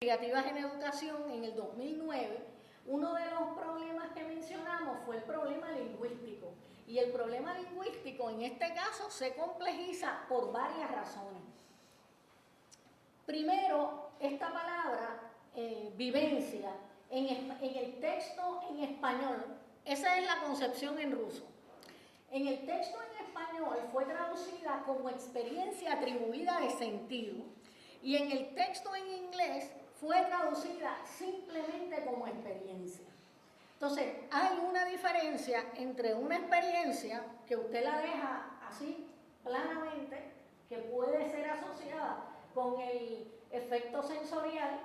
Creativas en Educación en el 2009, uno de los problemas que mencionamos fue el problema lingüístico. Y el problema lingüístico en este caso se complejiza por varias razones. Primero, esta palabra, vivencia, en el texto en español, esa es la concepción en ruso. En el texto en español fue traducida como experiencia atribuida de sentido y en el texto en inglés fue traducida simplemente como experiencia. Entonces, hay una diferencia entre una experiencia que usted la deja así planamente, que puede ser asociada con el efecto sensorial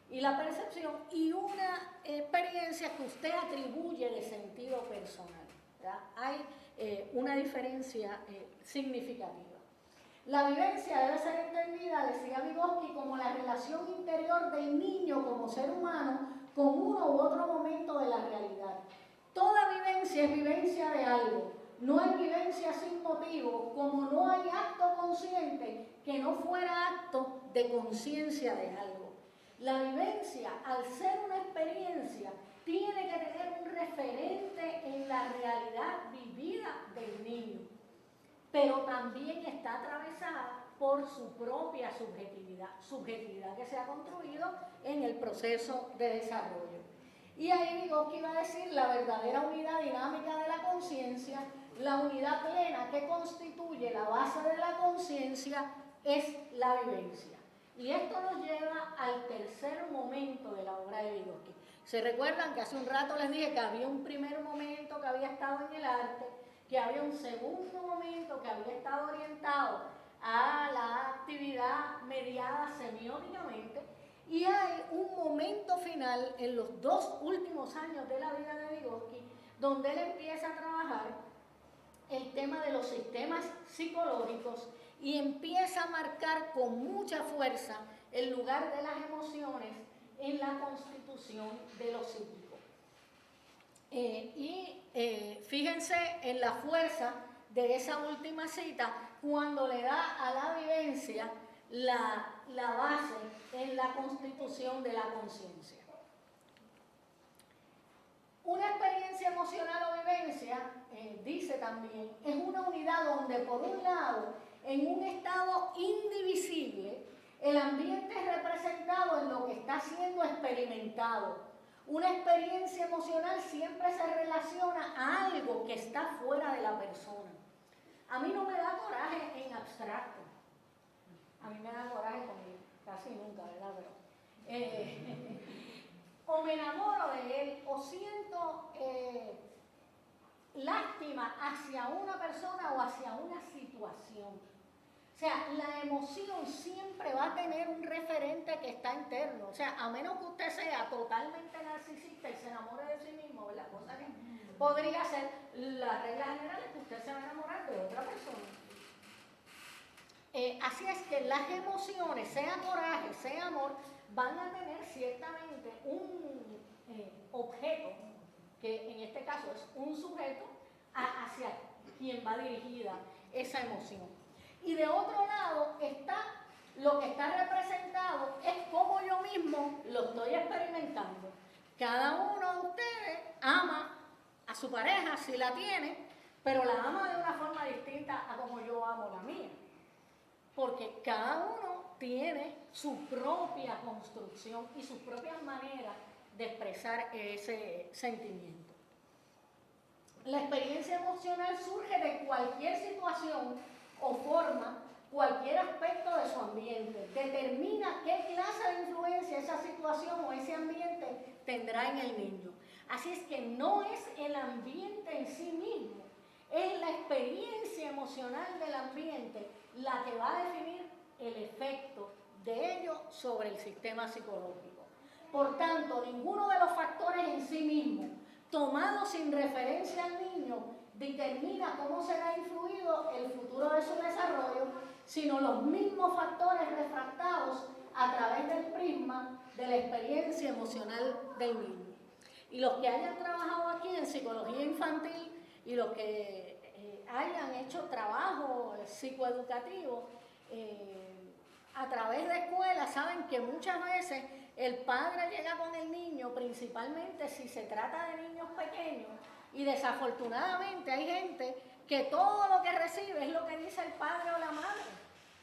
y la percepción, y una experiencia que usted atribuye de sentido personal. ¿Verdad? Hay una diferencia significativa. La vivencia debe ser entendida, decía Vygotsky, como la relación interior del niño como ser humano con uno u otro momento de la realidad. Toda vivencia es vivencia de algo. No hay vivencia sin motivo, como no hay acto consciente que no fuera acto de conciencia de algo. La vivencia, al ser una experiencia, tiene que tener un referente en la realidad vivida del niño, pero también está atravesada por su propia subjetividad que se ha construido en el proceso de desarrollo. Y ahí Vygotsky va a decir la verdadera unidad dinámica de la conciencia, la unidad plena que constituye la base de la conciencia es la vivencia. Y esto nos lleva al tercer momento de la obra de Vygotsky. ¿Se recuerdan que hace un rato les dije que había un primer momento que había estado en el arte, que había un segundo momento que había estado orientado a la actividad mediada semióticamente, y hay un momento final en los 2 últimos años de la vida de Vygotsky donde él empieza a trabajar el tema de los sistemas psicológicos y empieza a marcar con mucha fuerza el lugar de las emociones en la constitución de lo psíquico. Fíjense en la fuerza de esa última cita cuando le da a la vivencia la base en la constitución de la conciencia. Una experiencia emocional o vivencia, dice también, es una unidad donde por un lado, en un estado indivisible, el ambiente es representado en lo que está siendo experimentado. Una experiencia emocional siempre se relaciona a algo que está fuera de la persona. A mí no me da coraje en abstracto. A mí me da coraje conmigo, casi nunca, ¿verdad? Pero, o me enamoro de él, o siento lástima hacia una persona o hacia una situación. O sea, la emoción siempre va a tener un referente que está interno. O sea, a menos que usted sea totalmente narcisista y se enamore de sí mismo, ¿verdad? Cosa que podría ser la regla general es que usted se va a enamorar de otra persona. Así es que las emociones, sea coraje, sea amor, van a tener ciertamente un objeto, que en este caso es un sujeto, hacia quien va dirigida esa emoción. Y de otro lado está lo que está representado, es como yo mismo lo estoy experimentando. Cada uno de ustedes ama a su pareja, si la tiene, pero la ama de una forma distinta a como yo amo la mía. Porque cada uno tiene su propia construcción y sus propias maneras de expresar ese sentimiento. La experiencia emocional surge de cualquier situación o forma, cualquier aspecto de su ambiente. Determina qué clase de influencia esa situación o ese ambiente tendrá en el niño. Así es que no es el ambiente en sí mismo, es la experiencia emocional del ambiente la que va a definir el efecto de ello sobre el sistema psicológico. Por tanto, ninguno de los factores en sí mismo, tomados sin referencia al niño, determina cómo será influido el futuro de su desarrollo, sino los mismos factores refractados a través del prisma de la experiencia emocional del niño. Y los que hayan trabajado aquí en psicología infantil y los que hayan hecho trabajo psicoeducativo a través de escuelas, saben que muchas veces El padre llega con el niño, principalmente si se trata de niños pequeños, y desafortunadamente hay gente que todo lo que recibe es lo que dice el padre o la madre.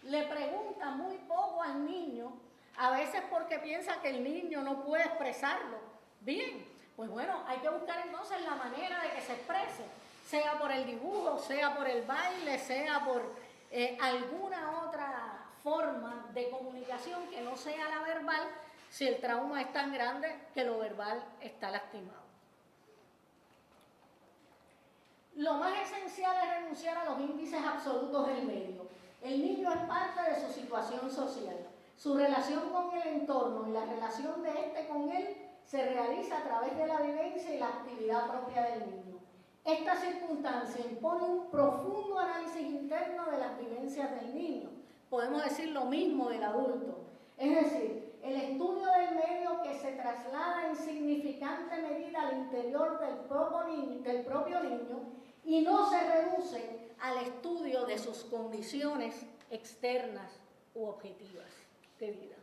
Le pregunta muy poco al niño, a veces porque piensa que el niño no puede expresarlo. Bien, pues bueno, hay que buscar entonces la manera de que se exprese, sea por el dibujo, sea por el baile, sea por alguna otra forma de comunicación que no sea la verbal, si el trauma es tan grande que lo verbal está lastimado. Lo más esencial es renunciar a los índices absolutos del medio. El niño es parte de su situación social. Su relación con el entorno y la relación de éste con él se realiza a través de la vivencia y la actividad propia del niño. Esta circunstancia impone un profundo análisis interno de las vivencias del niño. Podemos decir lo mismo del adulto. Es decir, el estudio del medio que se traslada en significante medida al interior del propio niño y no se reduce al estudio de sus condiciones externas u objetivas de vida.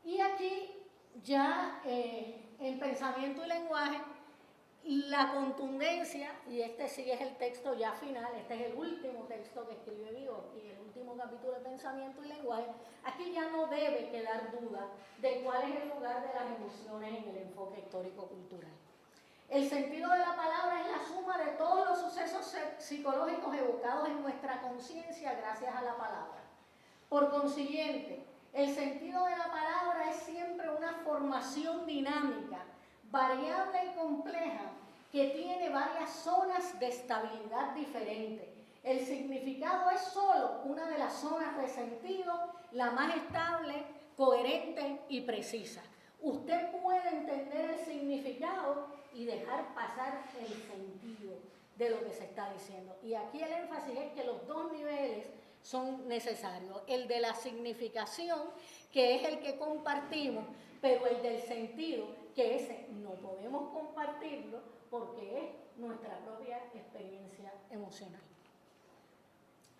Y aquí ya en pensamiento y lenguaje, la contundencia, y este sí es el texto ya final, este es el último texto que escribe Vygotsky, el último capítulo de pensamiento y lenguaje, aquí ya no debe quedar duda de cuál es el lugar de las emociones en el enfoque histórico-cultural. El sentido de la palabra es la suma de todos los sucesos psicológicos evocados en nuestra conciencia gracias a la palabra. Por consiguiente, el sentido de la palabra es siempre una formación dinámica, variable y compleja, que tiene varias zonas de estabilidad diferentes. El significado es solo una de las zonas de sentido, la más estable, coherente y precisa. Usted puede entender el significado y dejar pasar el sentido de lo que se está diciendo. Y aquí el énfasis es que los dos niveles son necesarios. El de la significación, que es el que compartimos, pero el del sentido, que ese no podemos compartirlo porque es nuestra propia experiencia emocional.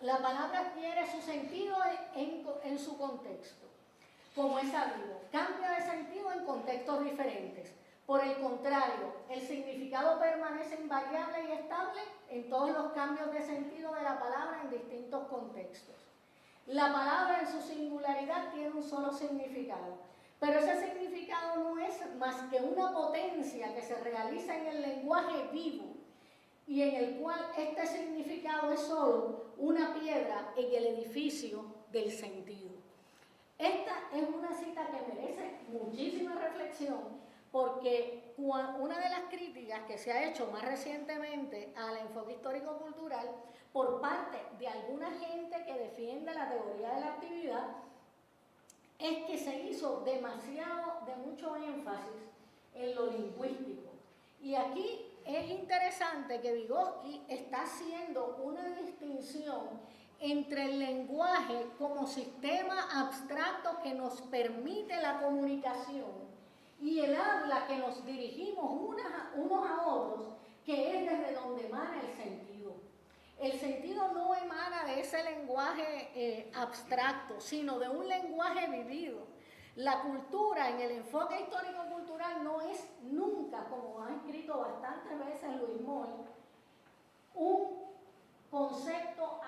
La palabra adquiere su sentido en su contexto, como es sabido. Cambia de sentido en contextos diferentes. Por el contrario, el significado permanece invariable y estable en todos los cambios de sentido de la palabra en distintos contextos. La palabra en su singularidad tiene un solo significado, pero ese significado no es más que una potencia que se realiza en el lenguaje vivo y en el cual este significado es solo una piedra en el edificio del sentido. Esta es una cita que merece muchísima reflexión porque una de las críticas que se ha hecho más recientemente al enfoque histórico-cultural por parte de alguna gente que defiende la teoría de la actividad es que se hizo de mucho énfasis en lo lingüístico. Y aquí es interesante que Vygotsky está haciendo una distinción entre el lenguaje como sistema abstracto que nos permite la comunicación y el habla que nos dirigimos unos a otros, que es desde donde emana el sentido. El sentido no emana de ese lenguaje abstracto, sino de un lenguaje vivido. La cultura en el enfoque histórico-cultural no es nunca, como ha escrito bastantes veces Luis Moll, un concepto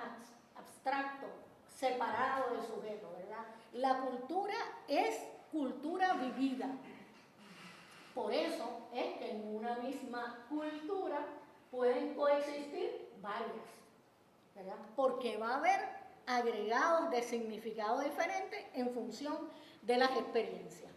abstracto, separado del sujeto, ¿verdad? La cultura es cultura vivida. Por eso es que en una misma cultura pueden coexistir varias, ¿verdad? Porque va a haber agregados de significado diferente en función de las experiencias.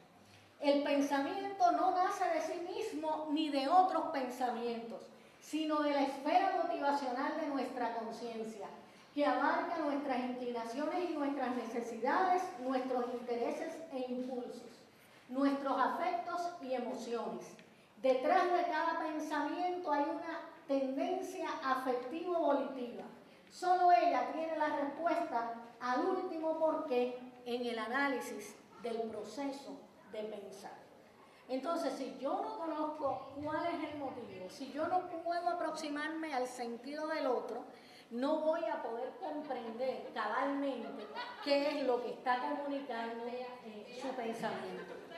El pensamiento no nace de sí mismo ni de otros pensamientos, sino de la esfera motivacional de nuestra conciencia, que abarca nuestras inclinaciones y nuestras necesidades, nuestros intereses e impulsos, nuestros afectos y emociones. Detrás de cada pensamiento hay una tendencia afectivo-volitiva. Solo ella tiene la respuesta al último porqué en el análisis del proceso de pensar. Entonces, si yo no conozco cuál es el motivo, si yo no puedo aproximarme al sentido del otro, no voy a poder comprender cabalmente qué es lo que está comunicando su pensamiento.